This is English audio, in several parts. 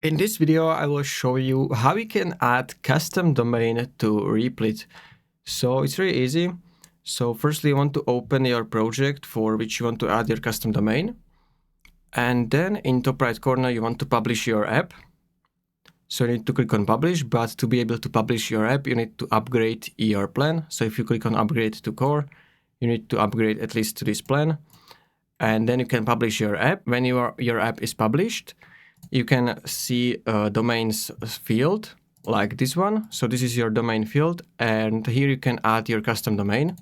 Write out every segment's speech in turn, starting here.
In this video, I will show you how you can add custom domain to Replit. So it's really easy. So firstly, you want to open your project for which you want to add your custom domain. And then in top right corner, you want to publish your app. So you need to click on publish, but to be able to publish your app, you need to upgrade your plan. So if you click on upgrade to core, you need to upgrade at least to this plan. And then you can publish your app. When your app is published, you can see a domains field like this one. So this is your domain field, and here you can add your custom domain.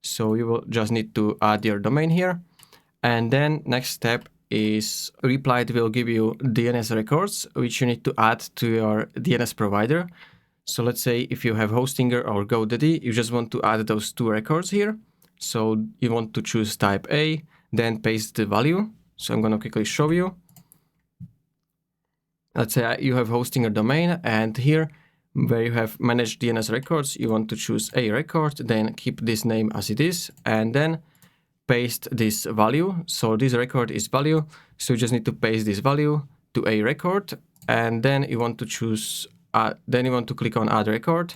So you will just need to add your domain here. And then next step is Replit will give you DNS records, which you need to add to your DNS provider. So let's say if you have Hostinger or GoDaddy, you just want to add those two records here. So you want to choose type A, then paste the value. So I'm going to quickly show you. Let's say you have hosting a domain, and here where you have managed DNS records, you want to choose a record, then keep this name as it is, and then paste this value. So this record is value, so you just need to paste this value to a record, and then you want to choose, then you want to click on add record,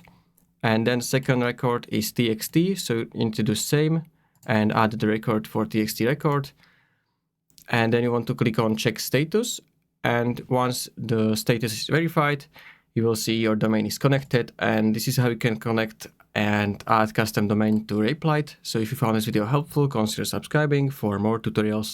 and then second record is TXT, so you need to do same and add the record for TXT record, and then you want to click on check status. And once the status is verified, you will see your domain is connected, and this is how you can connect and add custom domain to Replit. So if you found this video helpful, consider subscribing for more tutorials.